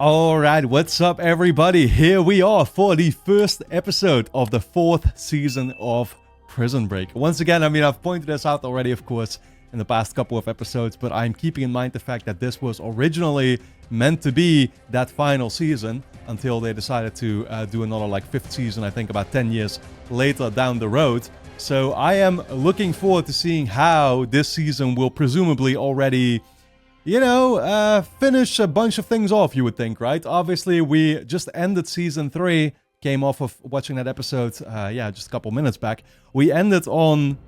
Alright, what's up everybody? Here we are for the first episode of the 4th season of Prison Break. Once again, I've pointed this out already, of course, in the past couple of episodes, but I'm keeping in mind the fact that this was originally meant to be that final season until they decided to do another 5th season, I think about 10 years later down the road. So I am looking forward to seeing how this season will presumably already finish a bunch of things off, you would think, right? Obviously, we just ended Season 3, came off of watching that episode, just a couple minutes back. We ended on,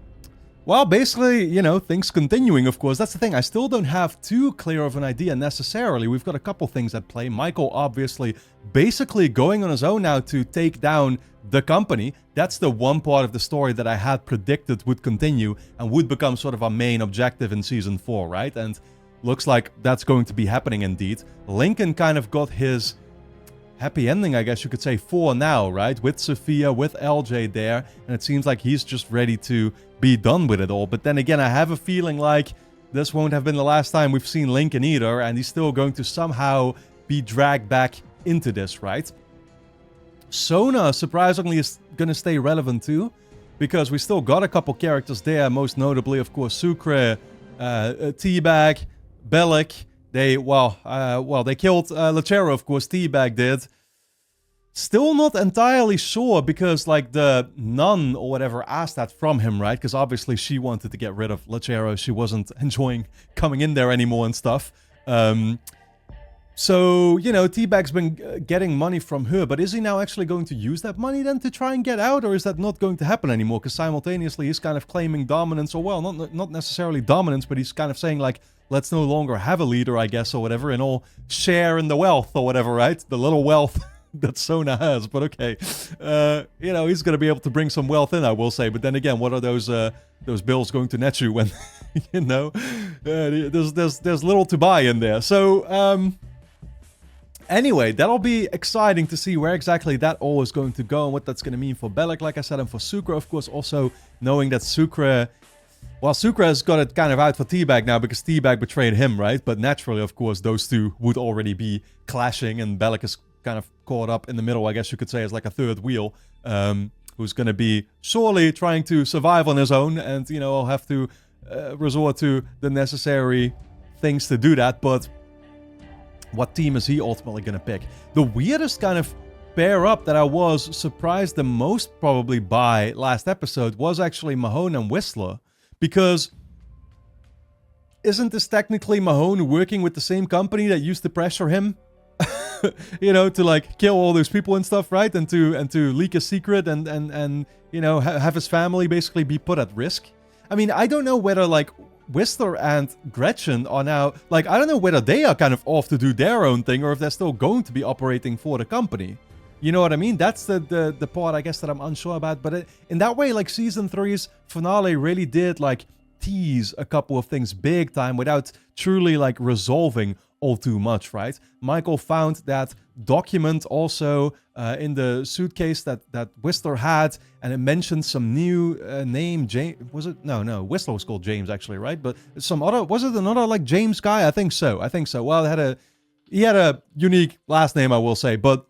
well, basically, things continuing, of course. That's the thing, I still don't have too clear of an idea necessarily. We've got a couple things at play. Michael, obviously, basically going on his own now to take down the company. That's the one part of the story that I had predicted would continue and would become sort of our main objective in Season 4, right? And looks like that's going to be happening indeed. Lincoln kind of got his happy ending, I guess you could say, for now, right? With Sophia, with LJ there, and it seems like he's just ready to be done with it all. But then again, I have a feeling like this won't have been the last time we've seen Lincoln either, and he's still going to somehow be dragged back into this, right? Sona, surprisingly, is going to stay relevant too, because we still got a couple characters there, most notably, of course, Sucre, Teabag, Bellic. They killed Lachero, of course. Teabag did. Still not entirely sure because, the nun or whatever asked that from him, right? Because obviously she wanted to get rid of Lachero. She wasn't enjoying coming in there anymore and stuff. So, Teabag's been getting money from her, but is he now actually going to use that money then to try and get out, or is that not going to happen anymore? Because simultaneously he's kind of claiming dominance, or well, not necessarily dominance, but he's kind of saying let's no longer have a leader, I guess, or whatever, and all share in the wealth or whatever, right? The little wealth that Sona has, but okay. He's going to be able to bring some wealth in, I will say, but then again, what are those bills going to net you when, there's little to buy in there. So, anyway, that'll be exciting to see where exactly that all is going to go and what that's going to mean for Bellic, like I said, and for Sucre, of course, also knowing that Sucre has got it kind of out for Teabag now because Teabag betrayed him, right? But naturally, of course, those two would already be clashing, and Bellic is kind of caught up in the middle, I guess you could say, as like a third wheel, who's going to be sorely trying to survive on his own, and, I'll have to resort to the necessary things to do that, but what team is he ultimately going to pick? The weirdest kind of pair up that I was surprised the most probably by last episode was actually Mahone and Whistler, because isn't this technically Mahone working with the same company that used to pressure him, to kill all those people and stuff, right? And to leak a secret and have his family basically be put at risk. I don't know whether Whistler and Gretchen are now, I don't know whether they are kind of off to do their own thing or if they're still going to be operating for the company. You know what I mean? That's the part, I guess, that I'm unsure about. But in that way, Season 3's finale really did, tease a couple of things big time without truly, resolving all too much, right? Michael found that document also in the suitcase that Whistler had, and it mentioned some new name. James, was it? No, Whistler was called James, actually, right? But some other, was it another, James guy? I think so. Well, he had a unique last name, I will say, but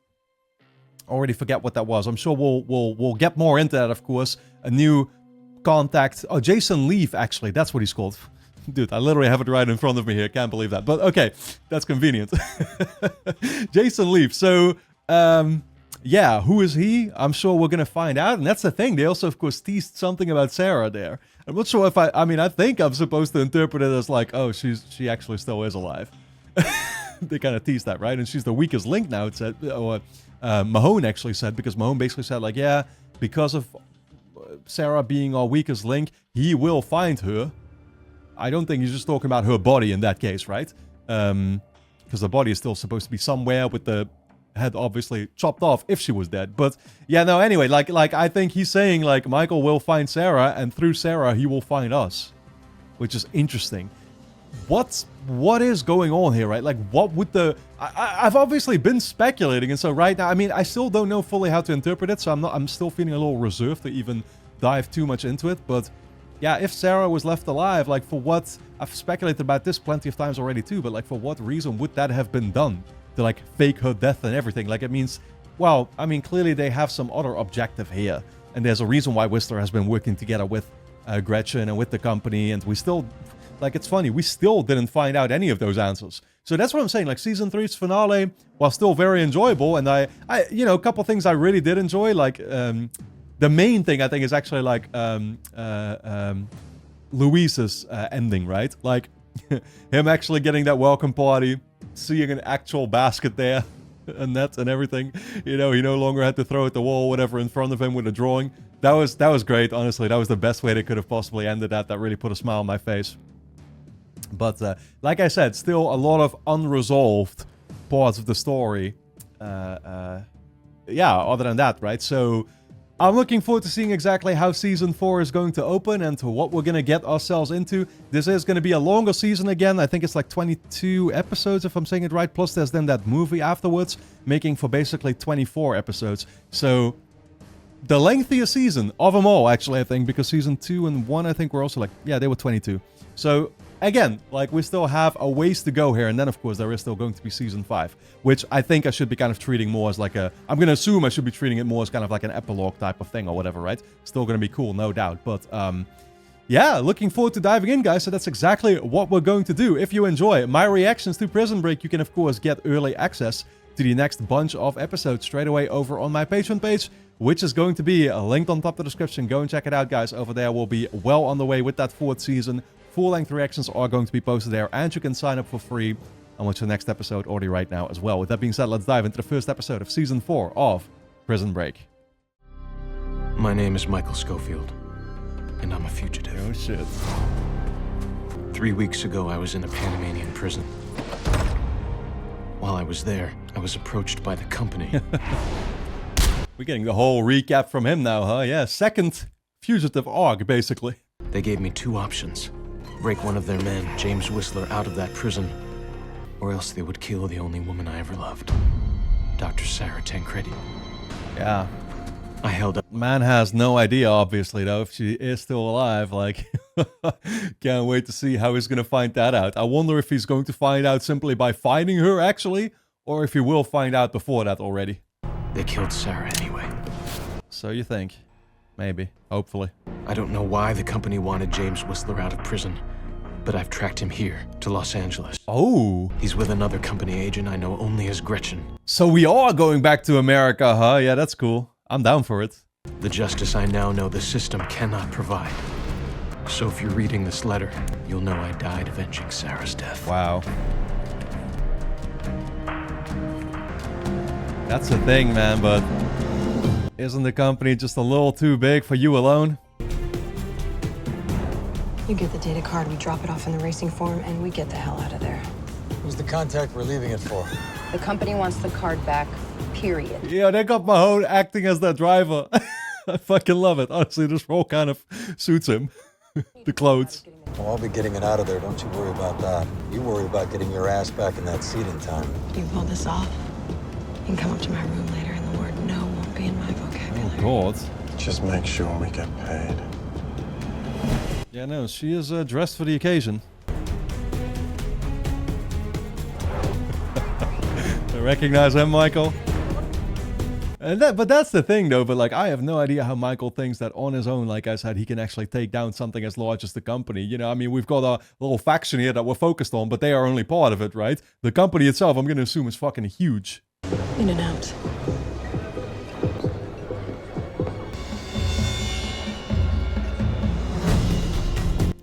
already forget what that was. I'm sure we'll get more into that, of course. A new contact. Oh, Jason Leaf, actually. That's what he's called. Dude, I literally have it right in front of me here. Can't believe that. But okay, that's convenient. Jason Leaf. So, who is he? I'm sure we're going to find out. And that's the thing. They also, of course, teased something about Sara there. I'm not sure if I think I'm supposed to interpret it as she actually still is alive. They kind of teased that, right? And she's the weakest link now, it said. Mahone actually said, because Mahone basically said, because of Sara being our weakest link, he will find her. I don't think he's just talking about her body in that case, right? Because the body is still supposed to be somewhere with the head obviously chopped off if she was dead. But anyway, I think he's saying Michael will find Sara, and through Sara he will find us, which is interesting. What is going on here, right? What would I've obviously been speculating, and so right now, I still don't know fully how to interpret it, so I'm still feeling a little reserved to even dive too much into it, but yeah, if Sara was left alive, for what, I've speculated about this plenty of times already too, but for what reason would that have been done? to like fake her death and everything. Like it means, well, I mean, clearly they have some other objective here. And there's a reason why Whistler has been working together with Gretchen and with the company. And we still, like, it's funny, we still didn't find out any of those answers. So that's what I'm saying. Like, season 3's finale was still very enjoyable. And I you know, a couple things I really did enjoy. Like, the main thing I think is actually like Luis's ending, right? Like, him actually getting that welcome party, seeing an actual basket there. A net and everything, you know, he no longer had to throw at the wall, whatever, in front of him with a drawing. That was great, honestly. That was the best way they could have possibly ended that. That really put a smile on my face. But like I said, still a lot of unresolved parts of the story. Yeah, other than that, right? So I'm looking forward to seeing exactly how Season 4 is going to open and to what we're going to get ourselves into. This is going to be a longer season again. I think it's like 22 episodes, if I'm saying it right. Plus, there's then that movie afterwards, making for basically 24 episodes. So, the lengthiest season of them all, actually, I think, because Season 2 and 1, I think, were also like, yeah, they were 22. So, again, like, we still have a ways to go here. And then, of course, there is still going to be Season 5, which I think I should be kind of treating more as like a... I'm going to assume I should be treating it more as kind of like an epilogue type of thing or whatever, right? Still going to be cool, no doubt. But, yeah, looking forward to diving in, guys. So that's exactly what we're going to do. If you enjoy my reactions to Prison Break, you can, of course, get early access to the next bunch of episodes straight away over on my Patreon page, which is going to be linked on top of the description. Go and check it out, guys. Over there, we'll be well on the way with that 4th season. Full-length reactions are going to be posted there, and you can sign up for free and watch the next episode already right now as well. With that being said, let's dive into the first episode of Season 4 of Prison Break. My name is Michael Schofield, and I'm a fugitive. Oh, shit. 3 weeks ago, I was in a Panamanian prison. While I was there, I was approached by the company. We're getting the whole recap from him now, huh? Yeah, second fugitive arc, basically. They gave me 2 options. Break one of their men, James Whistler, out of that prison, or else they would kill the only woman I ever loved, Dr. Sara Tancredi. Yeah. I held up. Man has no idea, obviously, though, if she is still alive. Like, can't wait to see how he's going to find that out. I wonder if he's going to find out simply by finding her, actually, or if he will find out before that already. They killed Sara anyway. So you think. Maybe. Hopefully. I don't know why the company wanted James Whistler out of prison, but I've tracked him here, to Los Angeles. Oh. He's with another company agent I know only as Gretchen. So we are going back to America, huh? Yeah, that's cool. I'm down for it. The justice I now know the system cannot provide. So if you're reading this letter, you'll know I died avenging Sara's death. Wow. That's the thing, man, but isn't the company just a little too big for you alone? You get the data card, we drop it off in the racing form, and we get the hell out of there. Who's the contact we're leaving it for? The company wants the card back, period. Yeah, they got Mahone acting as that driver. I fucking love it. Honestly, this role kind of suits him. The clothes. Well, I'll be getting it out of there. Don't you worry about that. You worry about getting your ass back in that seat in time. You pull this off, you can come up to my room later, and the word no won't be in my vocabulary. Oh, God. Just make sure we get paid. Yeah, no, she is dressed for the occasion. I recognize him, Michael. But that's the thing, though. But like, I have no idea how Michael thinks that on his own, like I said, he can actually take down something as large as the company. You know, I mean, we've got a little faction here that we're focused on, but they are only part of it, right? The company itself, I'm going to assume, is fucking huge. In and out.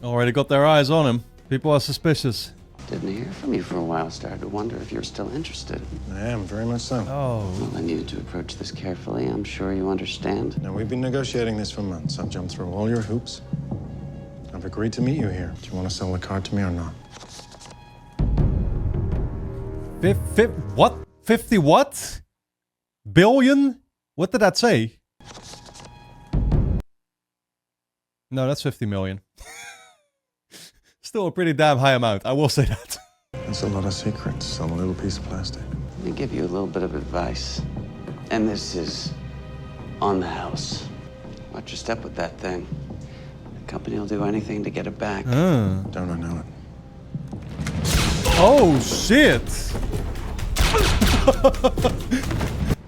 Already got their eyes on him. People are suspicious. Didn't hear from you for a while. Started to wonder if you're still interested. I am, very much so. Oh. Well, I needed to approach this carefully. I'm sure you understand. Now, we've been negotiating this for months. I've jumped through all your hoops. I've agreed to meet you here. Do you want to sell the card to me or not? What? 50 what? Billion? What did that say? No, that's 50 million. Still a pretty damn high amount, I will say that. That's a lot of secrets on a little piece of plastic. Let me give you a little bit of advice. And this is on the house. Watch your step with that thing. The company will do anything to get it back. Don't I know it? Oh, shit!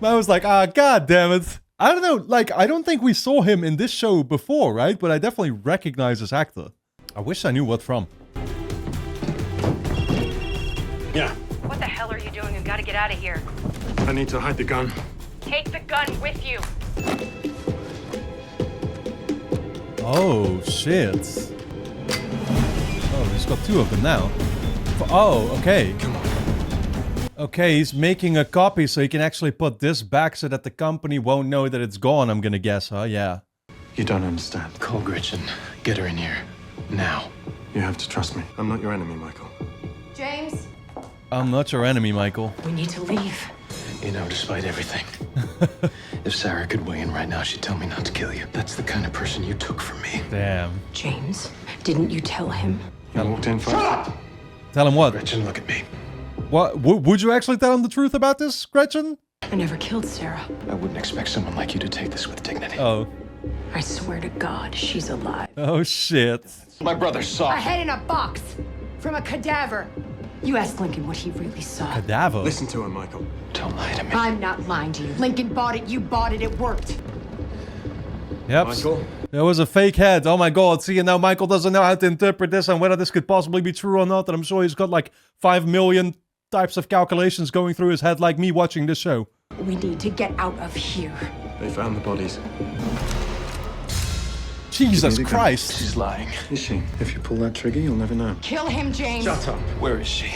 I was like, ah, god damn it. I don't know, like, I don't think we saw him in this show before, right? But I definitely recognize this actor. I wish I knew what from. Yeah, What the hell are you doing? We've got to get out of here. I need to hide the gun. Take the gun with you. Oh, shit. Oh, he's got two of them now. Oh, okay. Come on. Okay, he's making a copy so he can actually put this back so that the company won't know that it's gone, I'm gonna guess, huh? Yeah. You don't understand. Call Gretchen. Get her in here. Now. You have to trust me. I'm not your enemy, Michael. James? I'm not your enemy, Michael. We need to leave. You know, despite everything, if Sarah could weigh in right now, she'd tell me not to kill you. That's the kind of person you took from me. Damn. James, didn't you tell him? You walked in first. Tell him what? Gretchen, look at me. What? Would you actually tell him the truth about this, Gretchen? I never killed Sarah. I wouldn't expect someone like you to take this with dignity. Oh. I swear to God, she's alive. Oh, shit. My brother saw. A head in a box from a cadaver. You ask Lincoln what he really saw. Cadaver. Listen to him, Michael. Don't lie to me. I'm not lying to you. Lincoln bought it, you bought it, it worked. Yep. Michael? There was a fake head. Oh my god. See, and now Michael doesn't know how to interpret this and whether this could possibly be true or not. And I'm sure he's got like 5 million types of calculations going through his head like me watching this show. We need to get out of here. They found the bodies. Jesus Give me the gun. Christ. She's lying. Is she? If you pull that trigger, you'll never know. Kill him, James. Shut up. Where is she?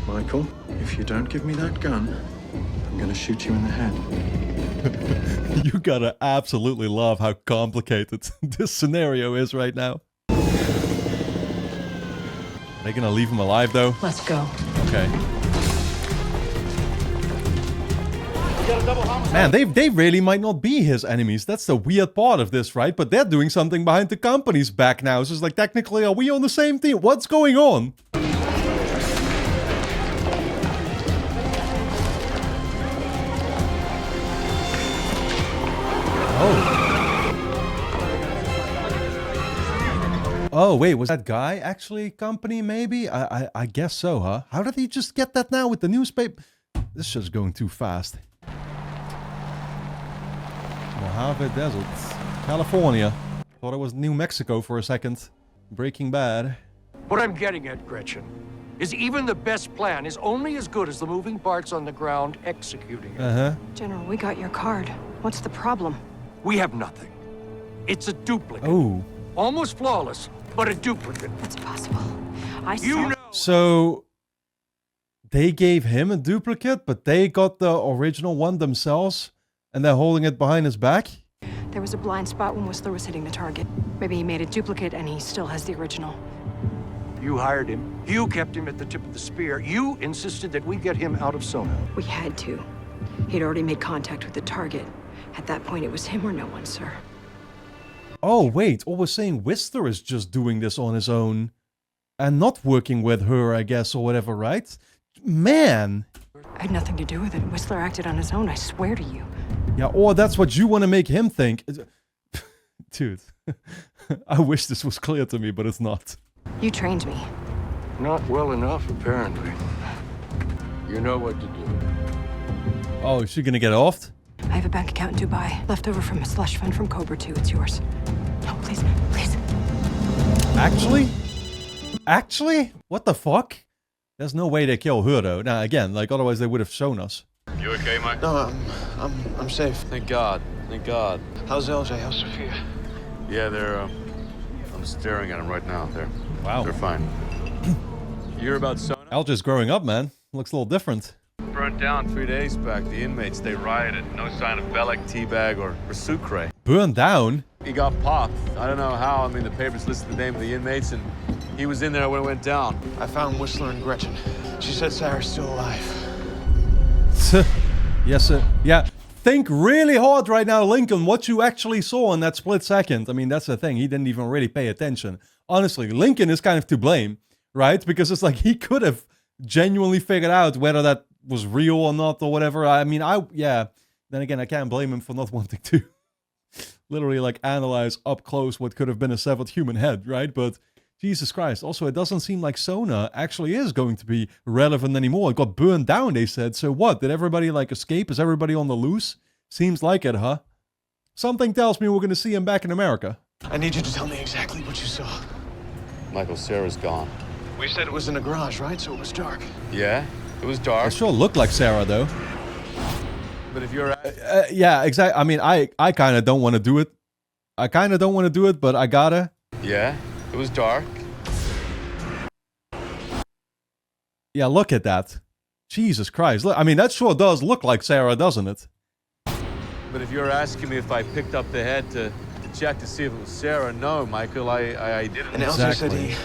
Michael, if you don't give me that gun, I'm gonna shoot you in the head. You gotta absolutely love how complicated this scenario is right now. Are they gonna leave him alive though? Let's go. Okay. Man, they really might not be his enemies. That's the weird part of this, right? But they're doing something behind the company's back now. So it's like, technically, are we on the same team? What's going on? Oh, wait, was that guy actually company, maybe? I guess so, huh? How did he just get that now with the newspaper? This shit's going too fast. Mojave Desert, California. Thought it was New Mexico for a second. Breaking Bad. What I'm getting at, Gretchen, is even the best plan is only as good as the moving parts on the ground executing it. Uh-huh. General, we got your card. What's the problem? We have nothing. It's a duplicate. Oh. Almost flawless, but a duplicate. That's possible. I saw... You know... So, they gave him a duplicate, but they got the original one themselves, and they're holding it behind his back? There was a blind spot when Whistler was hitting the target. Maybe he made a duplicate and he still has the original. You hired him. You kept him at the tip of the spear. You insisted that we get him out of Sono. We had to. He'd already made contact with the target. At that point, it was him or no one, sir. Oh, wait. Or we're saying Whistler is just doing this on his own and not working with her, I guess, or whatever, right? Man. I had nothing to do with it. Whistler acted on his own, I swear to you. Yeah, or that's what you want to make him think. Dude, I wish this was clear to me, but it's not. You trained me. Not well enough, apparently. You know what to do. Oh, is she gonna get offed? I have a bank account in Dubai, left over from a slush fund from Cobra 2. It's yours. No, please, please. Actually? Actually? What the fuck? There's no way they kill her, though. Now, again, like, otherwise they would have shown us. You okay, Mike? No, I'm safe. Thank God. Thank God. How's LJ? How's Sophia? Yeah, they're, I'm staring at them right now. Wow. They're fine. You hear about Sono? Alja's growing up, man. Looks a little different. Burnt down 3 days back. The inmates, they rioted. No sign of Bellic, Teabag, or Sucre. Burned down? He got popped. I don't know how. I mean, the papers listed the name of the inmates, and he was in there when it went down. I found Whistler and Gretchen. She said Sarah's still alive. Yes, sir. Yeah. Think really hard right now, Lincoln, what you actually saw in that split second. I mean, that's the thing. He didn't even really pay attention. Honestly, Lincoln is kind of to blame, right? Because it's like he could have genuinely figured out whether that was real or not or whatever. I mean, yeah. Then again, I can't blame him for not wanting to literally like analyze up close what could have been a severed human head, right? But Jesus Christ. Also, it doesn't seem like Sona actually is going to be relevant anymore. It got burned down, they said. So what? Did everybody like escape? Is everybody on the loose? Seems like it, huh? Something tells me we're going to see him back in America. I need you to tell me exactly what you saw. Michael, Sarah's gone. We said it was in a garage, right? So it was dark. Yeah, it was dark. It sure looked like Sara, though. But if you're... Yeah, exactly. I mean, I kind of don't want to do it. I kind of don't want to do it, but I gotta. Yeah, it was dark. Yeah, look at that. Jesus Christ. Look, I mean, that sure does look like Sara, doesn't it? But if you're asking me if I picked up the head to check to see if it was Sarah, no, Michael, I didn't. And Elsa said he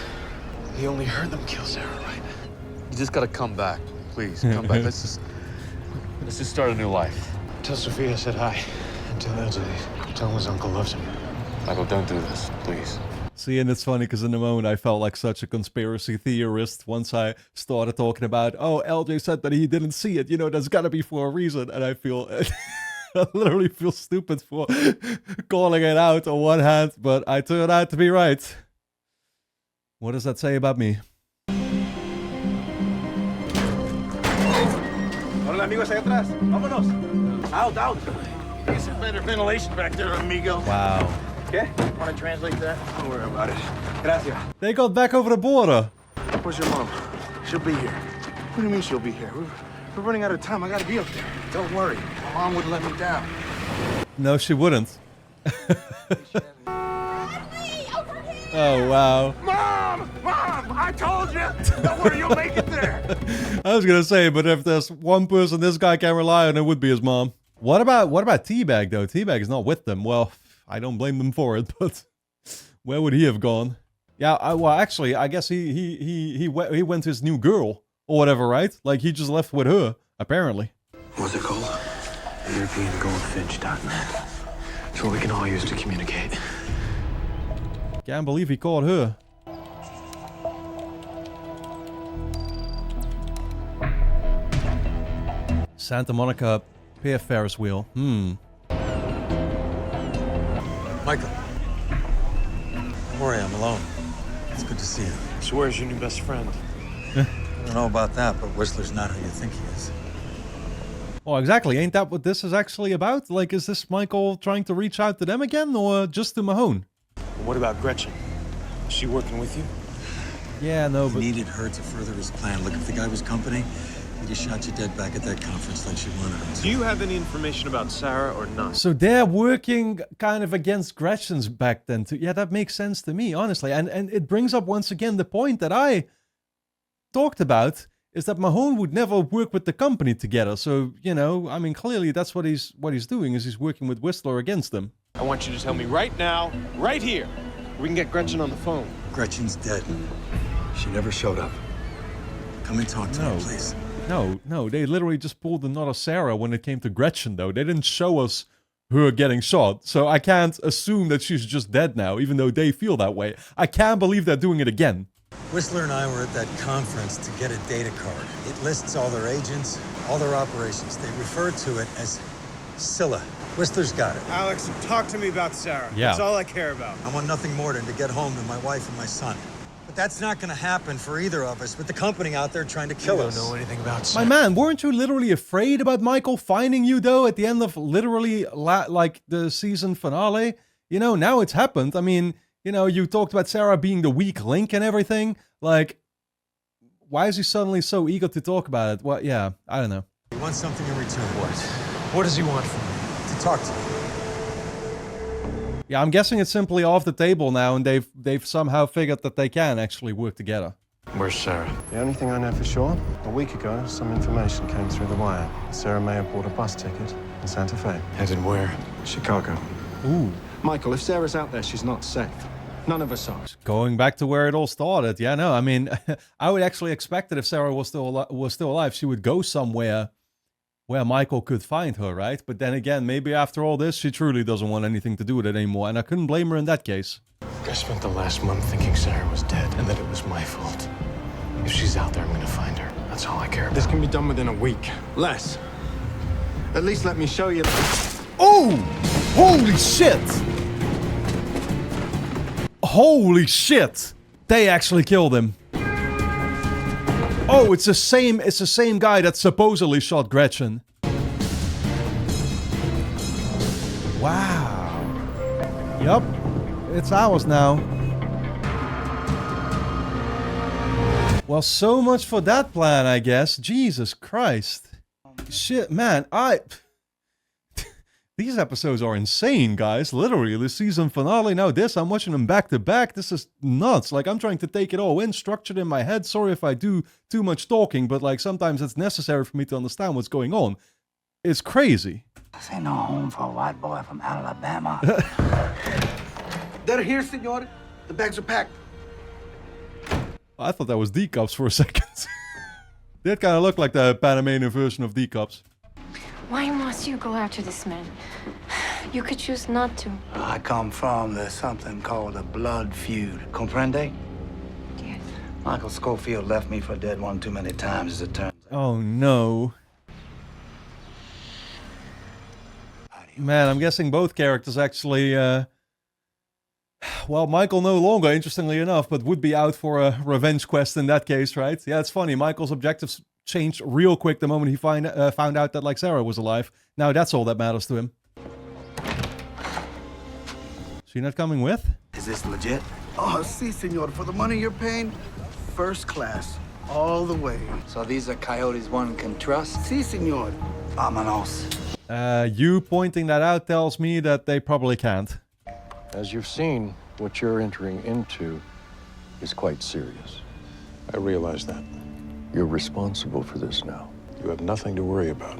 only heard them kill Sarah, right? You just gotta come back, please. Come back. Let's just start a new life. Tell Sophia I said hi. And tell Elsa, tell him his uncle loves him. Michael, don't do this, please. See, and it's funny because in the moment I felt like such a conspiracy theorist once I started talking about, oh, LJ said that he didn't see it. You know, that's gotta be for a reason. And I feel, I literally feel stupid for calling it out on one hand, but I turned out to be right. What does that say about me? Hola, amigos, ahí atrás. Vámonos. Out. Get some better ventilation back there, amigo. Wow. Okay? Want to translate that? Don't worry about it. Gracias. They got back over the border. Where's your mom? She'll be here. What do you mean she'll be here? We're running out of time. I gotta be up there. Don't worry. My mom wouldn't let me down. No, she wouldn't. Oh, wow. Mom! I told you! Don't worry, you'll make it there! I was gonna say, but if there's one person this guy can rely on, it would be his mom. What about Teabag, though? Teabag is not with them. Well, I don't blame them for it, but where would he have gone? Yeah, well, actually, I guess he went to his new girl, or whatever, right? Like, he just left with her, apparently. What's it called? EuropeanGoldfinch.net. It's what we can all use to communicate. Can't believe he caught her. Santa Monica Pier Ferris wheel. Michael. Don't worry, I'm alone. It's good to see you. So where's your new best friend? I don't know about that, but Whistler's not who you think he is. Well, exactly. Ain't that what this is actually about? Like, is this Michael trying to reach out to them again, or just to Mahone? What about Gretchen? Is she working with you? Yeah, no, but... He needed her to further his plan. Look, if the guy was company, he'd have shot you dead back at that conference like she wanted him to. Do you have any information about Sara or not? So they're working kind of against Gretchen's back then, too. Yeah, that makes sense to me, honestly. And it brings up once again the point that I talked about, is that Mahone would never work with the company together. So, you know, I mean, clearly that's what he's doing, is he's working with Whistler against them. I want you to tell me right now, right here. We can get Gretchen on the phone. Gretchen's dead. She never showed up. Come and talk to me, please. No, they literally just pulled the knot of Sara when it came to Gretchen, though. They didn't show us her getting shot, so I can't assume that she's just dead now, even though they feel that way. I can't believe they're doing it again. Whistler and I were at that conference to get a data card. It lists all their agents, all their operations. They refer to it as Scylla. Whistler's got it. Alex, talk to me about Sara. Yeah. That's all I care about. I want nothing more than to get home to my wife and my son. But that's not going to happen for either of us with the company out there trying to kill us. I don't know anything about My Sara. man, weren't you literally afraid about Michael finding you, though, at the end of literally, like, the season finale? You know, now it's happened. I mean, you know, you talked about Sara being the weak link and everything. Like, why is he suddenly so eager to talk about it? Well, yeah, I don't know. He wants something in return. What does he want from me? To talk to me. Yeah, I'm guessing it's simply off the table now, and they've somehow figured that they can actually work together. Where's Sara? The only thing I know for sure, a week ago, some information came through the wire. Sara may have bought a bus ticket in Santa Fe. Headed where? Chicago. Ooh. Michael, if Sarah's out there, she's not safe. None of us are. Going back to where it all started. Yeah, no, I mean, I would actually expect that if Sara was still alive, she would go somewhere where Michael could find her, right? But then again, maybe after all this, she truly doesn't want anything to do with it anymore, and I couldn't blame her in that case. I spent the last month thinking Sara was dead and that it was my fault. If she's out there, I'm gonna find her. That's all I care about. This can be done within a week. Less. At least let me show you. Oh! Holy shit! Holy shit! They actually killed him. Oh, it's the same guy that supposedly shot Gretchen. Wow. Yup. It's ours now. Well, so much for that plan, I guess. Jesus Christ. Shit, man, these episodes are insane, guys. Literally, the season finale, now this, I'm watching them back to back. This is nuts. Like, I'm trying to take it all in, structured in my head. Sorry if I do too much talking, but like, sometimes it's necessary for me to understand what's going on. It's crazy. This ain't no home for a white boy from Alabama. They're here, senor. The bags are packed. I thought that was D-Cups for a second. That kind of looked like the Panamanian version of D-Cups. Why must you go after this man? You could choose not to. I come from something called a blood feud. Comprende? Yes. Michael Schofield left me for dead one too many times, as it turns out. Oh, no. Man, I'm guessing both characters actually... Well, Michael no longer, interestingly enough, but would be out for a revenge quest in that case, right? Yeah, it's funny. Michael's objectives changed real quick the moment he found out that, like, Sara was alive. Now that's all that matters to him. She not coming with? Is this legit? Oh, si, senor. For the money you're paying, first class, all the way. So these are coyotes one can trust? Si, senor. Vámonos. You pointing that out tells me that they probably can't. As you've seen, what you're entering into is quite serious. I realize that. You're responsible for this now. You have nothing to worry about.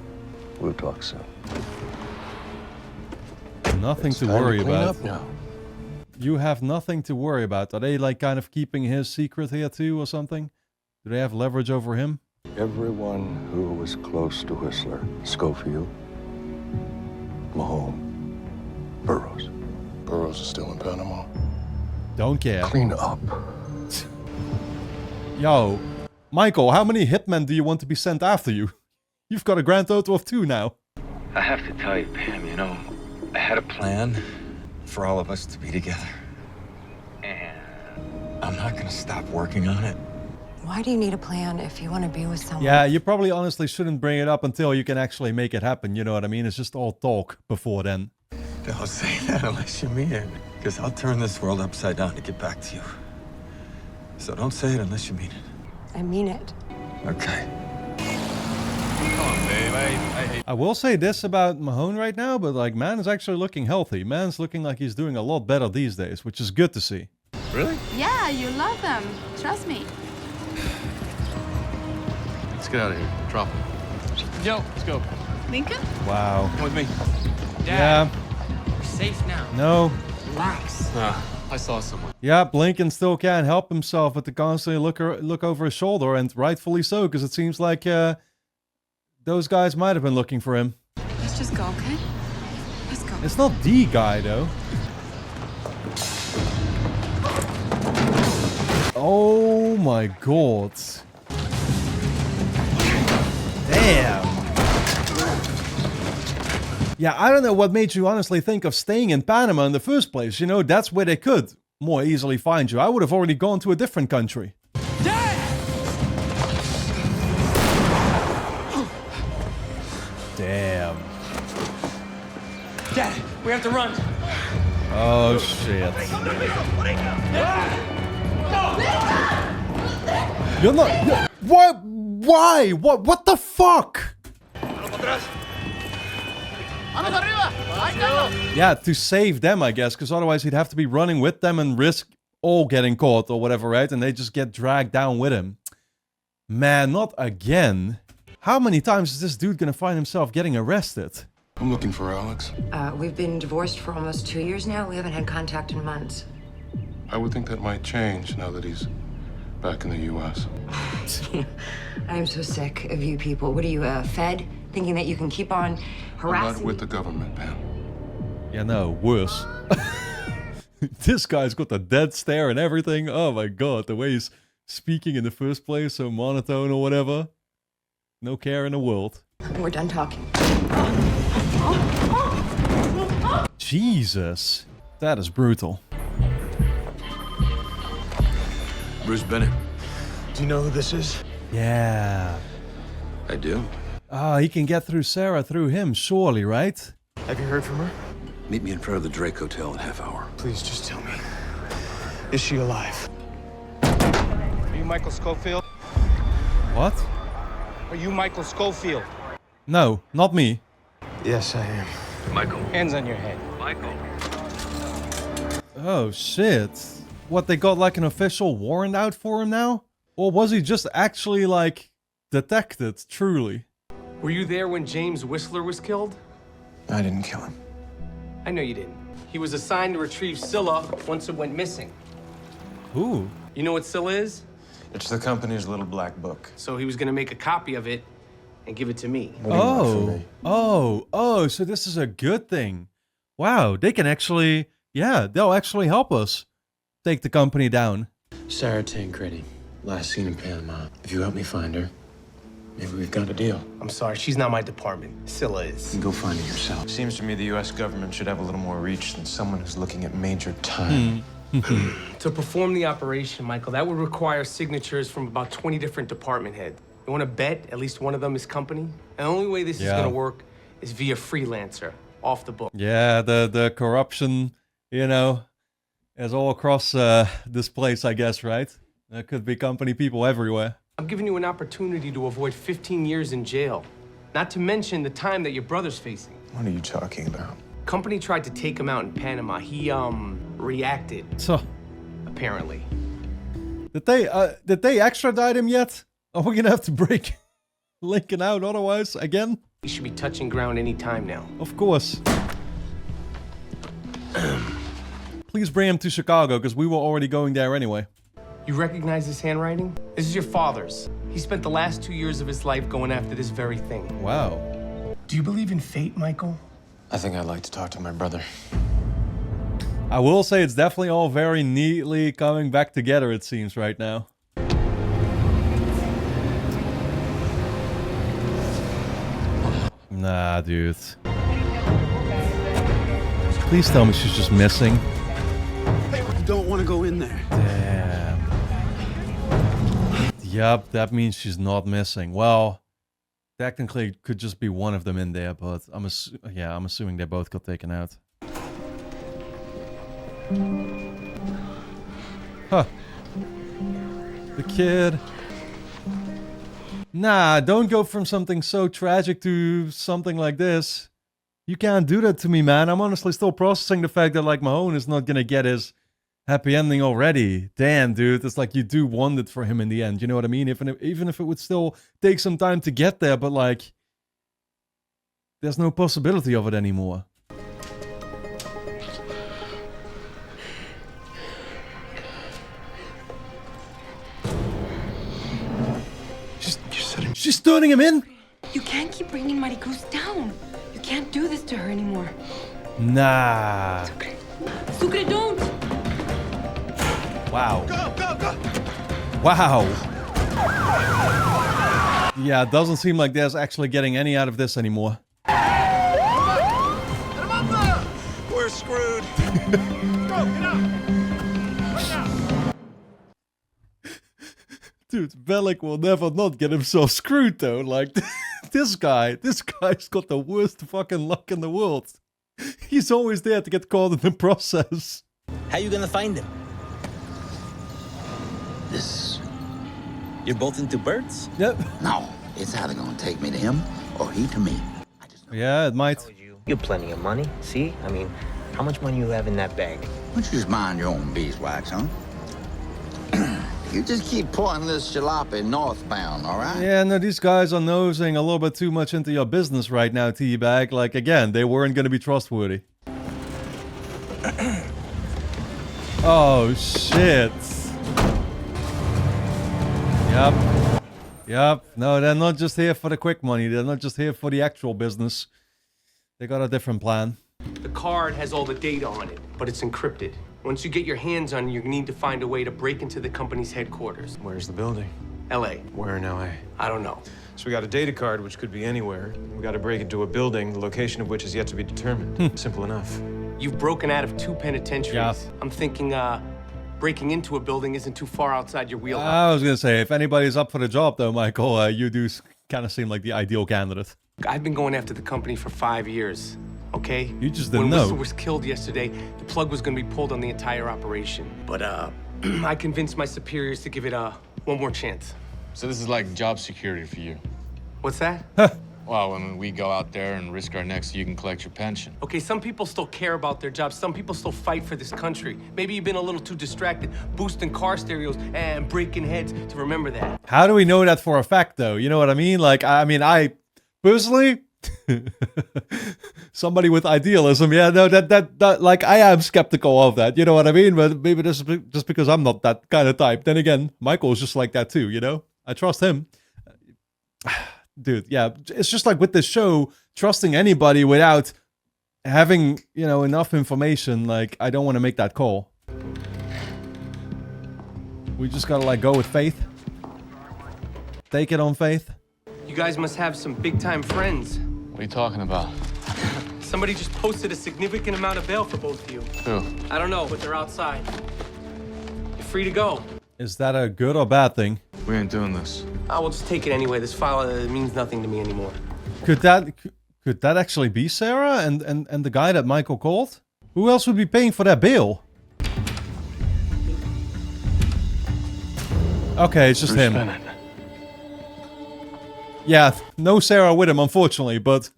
We'll talk soon. Nothing to worry about. Now. You have nothing to worry about. Are they like kind of keeping his secret here too or something? Do they have leverage over him? Everyone who was close to Whistler, Schofield, Mahone, Burroughs. Burroughs is still in Panama. Don't care. Clean up. Yo, Michael, how many hitmen do you want to be sent after you? You've got a grand total of 2 now. I have to tell you, Pam, you know, I had a plan for all of us to be together. And I'm not gonna stop working on it. Why do you need a plan if you want to be with someone? Yeah, you probably honestly shouldn't bring it up until you can actually make it happen, you know what I mean? It's just all talk before then. Don't say that unless you mean it, because I'll turn this world upside down to get back to you. So don't say it unless you mean it. I mean it. Okay. Come on, babe. I will say this about Mahone right now, but like, man is actually looking healthy. Man's looking like he's doing a lot better these days, which is good to see. Really? Yeah, you love them. Trust me. Let's get out of here. Drop him. Yo, let's go. Lincoln? Wow. Come with me. Dad. Yeah. We're safe now. No. Relax. I saw someone. Yeah, Lincoln still can't help himself but to constantly look over his shoulder, and rightfully so, because it seems like those guys might have been looking for him. Let's just go, okay? Let's go. It's not the guy, though. Oh my god. Damn. Yeah, I don't know what made you honestly think of staying in Panama in the first place. You know, that's where they could more easily find you. I would have already gone to a different country. Damn. Dad, we have to run. Oh, shit. You're not... What? Why? What the fuck? Yeah, to save them, I guess, because otherwise he'd have to be running with them and risk all getting caught or whatever, right? And they just get dragged down with him. Man, not again. How many times is this dude gonna find himself getting arrested? I'm looking for Alex. We've been divorced for almost 2 years now. We haven't had contact in months. I would think that might change now that he's back in the U.S. I'm so sick of you people. What are you, Fed? Thinking that you can keep on harassing... I'm not with the government, Pam. Yeah, no, worse. This guy's got the dead stare and everything. Oh my god, the way he's speaking in the first place, so monotone or whatever. No care in the world. We're done talking. Jesus. That is brutal. Bruce Bennett. Do you know who this is? Yeah. I do. Oh, he can get through Sara through him, surely, right? Have you heard from her? Meet me in front of the Drake Hotel in half hour. Please, just tell me. Is she alive? Are you Michael Schofield? What? Are you Michael Schofield? No, not me. Yes, I am. Michael. Hands on your head. Michael. Oh, shit. What, they got like an official warrant out for him now? Or was he just actually, like, detected, truly? Were you there when James Whistler was killed? I didn't kill him. I know you didn't. He was assigned to retrieve Scylla once it went missing. Ooh. You know what Scylla is? It's the company's little black book. So he was gonna make a copy of it and give it to me. Oh, so this is a good thing. Wow, they can actually, yeah, they'll actually help us take the company down. Sara Tancredi, last seen in Panama. If you help me find her, maybe we've got a deal. I'm sorry, she's not my department. Scylla is. You can go find her yourself. Seems to me the U.S. government should have a little more reach than someone who's looking at major time. To perform the operation, Michael, that would require signatures from about 20 different department heads. You want to bet at least one of them is company? And the only way this is going to work is via freelancer, off the book. Yeah, the corruption, you know, is all across this place, I guess, right? There could be company people everywhere. I'm giving you an opportunity to avoid 15 years in jail. Not to mention the time that your brother's facing. What are you talking about? Company tried to take him out in Panama. He, reacted. So, apparently. Did they extradite him yet? Are we gonna have to break Lincoln out otherwise again? He should be touching ground any time now. Of course. Please bring him to Chicago, because we were already going there anyway. You recognize his handwriting? This is your father's. He spent the last 2 years of his life going after this very thing. Wow. Do you believe in fate, Michael? I think I'd like to talk to my brother. I will say it's definitely all very neatly coming back together, it seems, right now. Nah, dude. Please tell me she's just missing. You don't want to go in there. Damn. Yup, that means she's not missing. Well, technically it could just be one of them in there, but I'm assuming they both got taken out. Huh. The kid. Nah, don't go from something so tragic to something like this. You can't do that to me, man. I'm honestly still processing the fact that, like, Mahone is not gonna get his happy ending already. Damn, dude. It's like you do want it for him in the end. You know what I mean? Even if it would still take some time to get there, but, like, there's no possibility of it anymore. She's turning him in? You can't keep bringing Maricruz down. You can't do this to her anymore. Nah. Sucre, don't! Wow. Go, go, go! Wow. Yeah, it doesn't seem like there's actually getting any out of this anymore. We're screwed. Go, get out! Dude, Bellic will never not get himself screwed though. Like, this guy's got the worst fucking luck in the world. He's always there to get caught in the process. How you gonna find him? You're both into birds? Yep. No, it's either gonna take me to him or he to me. Yeah, it might. You have plenty of money. See? I mean, how much money you have in that bag? Why don't you just mind your own beeswax, huh? You just keep pouring this jalopy northbound, all right? Yeah, no, these guys are nosing a little bit too much into your business right now, Teabag. Like, again, they weren't going to be trustworthy. Oh, shit. Yep. No, they're not just here for the quick money. They're not just here for the actual business. They got a different plan. The card has all the data on it, but it's encrypted. Once you get your hands on it, you need to find a way to break into the company's headquarters. Where's the building? L.A. Where in L.A.? I don't know. So we got a data card, which could be anywhere. We got to break into a building, the location of which is yet to be determined. Simple enough. You've broken out of 2 penitentiaries. Yeah. I'm thinking, breaking into a building isn't too far outside your wheelhouse. I was gonna say, if anybody's up for the job, though, Michael, you do kind of seem like the ideal candidate. I've been going after the company for 5 years, okay? You just didn't when know. Whistler was killed yesterday, the plug was gonna be pulled on the entire operation. But, I convinced my superiors to give it, one more chance. So this is like job security for you. What's that? Well, when we go out there and risk our necks so you can collect your pension. Okay, some people still care about their jobs. Some people still fight for this country. Maybe you've been a little too distracted, boosting car stereos and breaking heads to remember that. How do we know that for a fact, though? You know what I mean? Like, I personally, somebody with idealism, yeah, no, that, like, I am skeptical of that. You know what I mean? But maybe this is just because I'm not that kind of type. Then again, Michael's just like that too. You know, I trust him. Dude, yeah, it's just like with this show, trusting anybody without having, you know, enough information, like, I don't want to make that call. We just gotta, like, go with faith. Take it on faith. You guys must have some big-time friends. What are you talking about? Somebody just posted a significant amount of bail for both of you. Who? I don't know, but they're outside. You're free to go. Is that a good or bad thing? We ain't doing this. I will just take it anyway. This file means nothing to me anymore. Could that actually be Sara and the guy that Michael called? Who else would be paying for that bail? Okay, it's just him. Bennett. Yeah, no Sara with him, unfortunately, but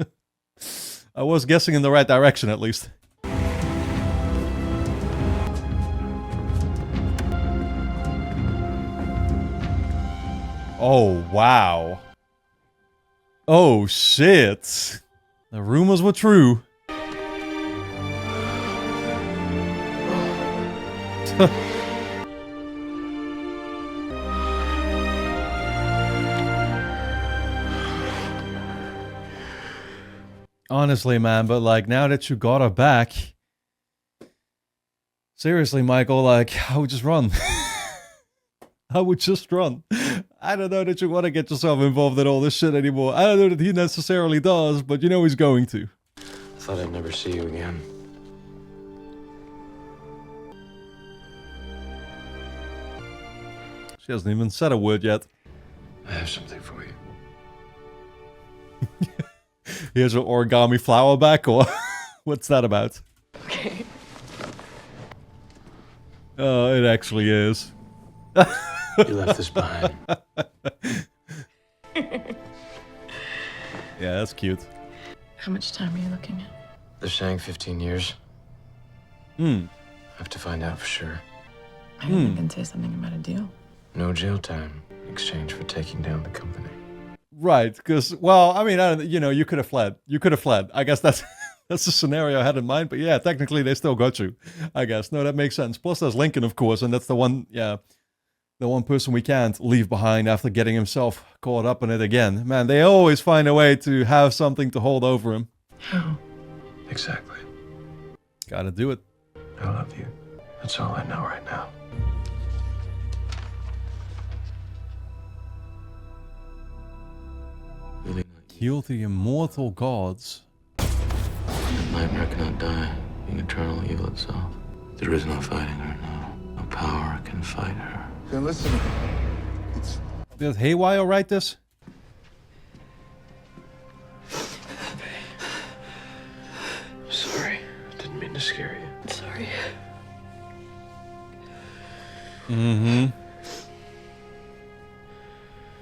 I was guessing in the right direction at least. Oh, wow. Oh, shit. The rumors were true. Honestly, man, but like now that you got her back, seriously, Michael, like I would just run. I would just run. I don't know that you want to get yourself involved in all this shit anymore. I don't know that he necessarily does, but you know he's going to. I thought I'd never see you again. She hasn't even said a word yet. I have something for you. Here's an origami flower back, or what's that about? Okay. Oh, it actually is. You left this behind. Yeah, that's cute. How much time are you looking at? They're saying 15 years. I have to find out for sure. I think you can say something about a deal. No jail time in exchange for taking down the company. Right, because, well, I mean, you know, you could have fled. You could have fled. I guess that's the scenario I had in mind. But yeah, technically they still got you, I guess. No, that makes sense. Plus there's Lincoln, of course, and that's the one, yeah, the one person we can't leave behind after getting himself caught up in it again. Man, they always find a way to have something to hold over him. How? Exactly. Gotta do it. I love you. That's all I know right now. Kill the immortal gods. The nightmare cannot die, being eternal evil itself. There is no fighting her now. No power can fight her. Then listen. Did Haywire write this? Sorry. Didn't mean to scare you. Sorry.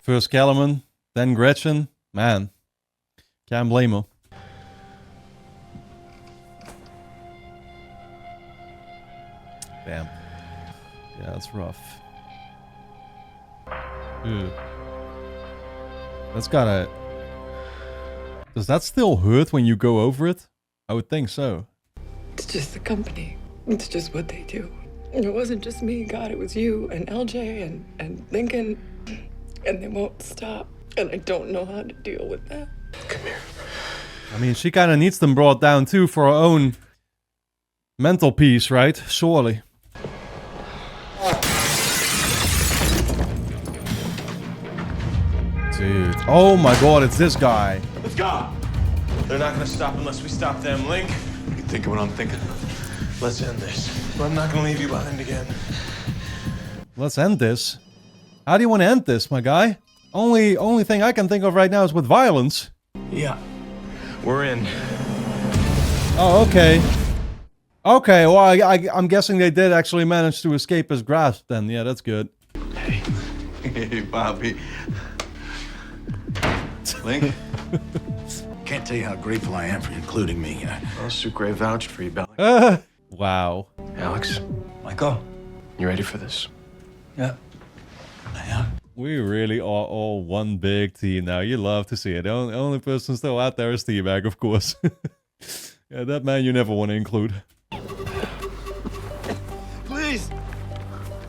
First Kellerman, then Gretchen. Man, can't blame her. Damn. Yeah, that's rough. Ew. That's gotta... Does that still hurt when you go over it? I would think so. It's just the company. It's just what they do. It wasn't just me, God. It was you and LJ and Lincoln. And they won't stop. And I don't know how to deal with that. Come here. I mean, she kind of needs them brought down too for her own mental peace, right? Surely. Dude. Oh my god, it's this guy. Let's go. They're not gonna stop unless we stop them, Link. You thinking what I'm thinking? Let's end this. But I'm not gonna leave you behind again. Let's end this. How do you want to end this, my guy? Only thing I can think of right now is with violence. Yeah. We're in. Oh, okay. Okay, well, I'm guessing they did actually manage to escape his grasp then. Yeah, that's good. Hey. Hey, Bobby. Link? Can't tell you how grateful I am for including me. Well, Sucre vouched for you, Bellick. Wow. Alex, Michael? you ready for this? Yeah. I am. We really are all one big team now. You love to see it. The only person still out there is T-Bag, of course. Yeah, that man you never want to include. Please!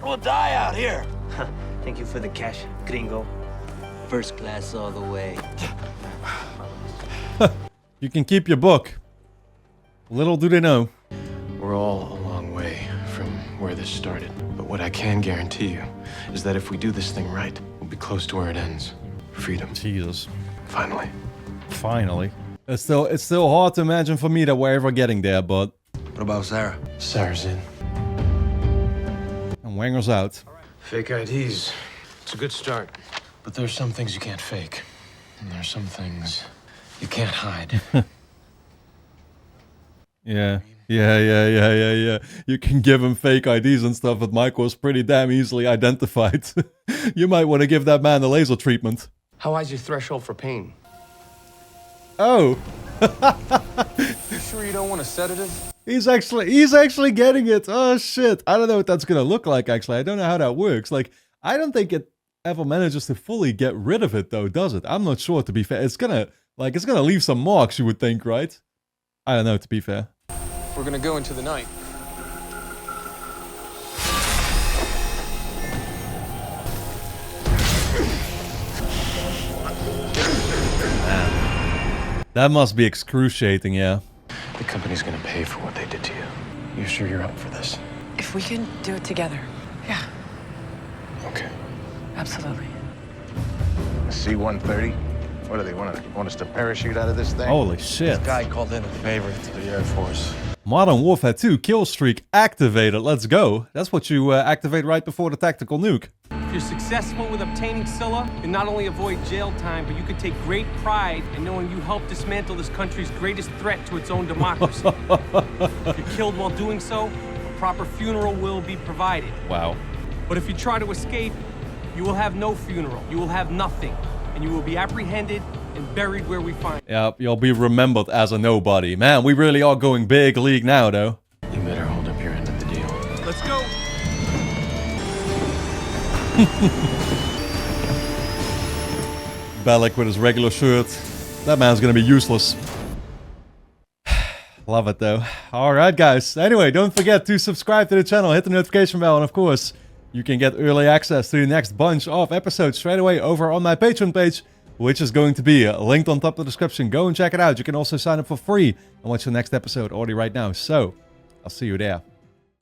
We'll die out here. Thank you for the cash, gringo. First class all the way. You can keep your book. Little do they know. We're all a long way from where this started. But what I can guarantee you is that if we do this thing right, we'll be close to where it ends. Freedom. Jesus. Finally. Finally. It's still hard to imagine for me that we're ever getting there, but... What about Sarah? Sarah's in. And Wanger's out. Fake IDs. It's a good start. But there's some things you can't fake. And there's some things you can't hide. Yeah. Yeah. You can give him fake IDs and stuff, but Michael's pretty damn easily identified. You might want to give that man a laser treatment. How high's your threshold for pain? Oh. You sure you don't want a sedative? He's actually getting it. Oh shit. I don't know what that's gonna look like actually. I don't know how that works. Like, I don't think it ever manages to fully get rid of it though, does it? I'm not sure, to be fair. It's gonna leave some marks, you would think, right? I don't know, to be fair. We're gonna go into the night. That must be excruciating, yeah. The company's gonna pay for what they did to you. You sure you're up for this? If we can do it together. Yeah, Okay. absolutely. C-130? What do they want us to parachute out of this thing? Holy shit. This guy called in a favor to the Air Force. Modern Warfare 2 kill streak activated. Let's go. That's what you activate right before the tactical nuke. If you're successful with obtaining Scylla, you'll not only avoid jail time, but you could take great pride in knowing you helped dismantle this country's greatest threat to its own democracy. If you're killed while doing so, a proper funeral will be provided. Wow. But if you try to escape, you will have no funeral. You will have nothing. And you will be apprehended and buried where we find you. Yeah, you'll be remembered as a nobody. Man, we really are going big league now, though. You better hold up your end of the deal. Let's go. Bellick with his regular shirt. That man's gonna be useless. Love it, though. Alright, guys. Anyway, don't forget to subscribe to the channel, hit the notification bell, and of course, you can get early access to the next bunch of episodes straight away over on my Patreon page, which is going to be linked on top of the description. Go and check it out. You can also sign up for free and watch the next episode already right now. So, I'll see you there.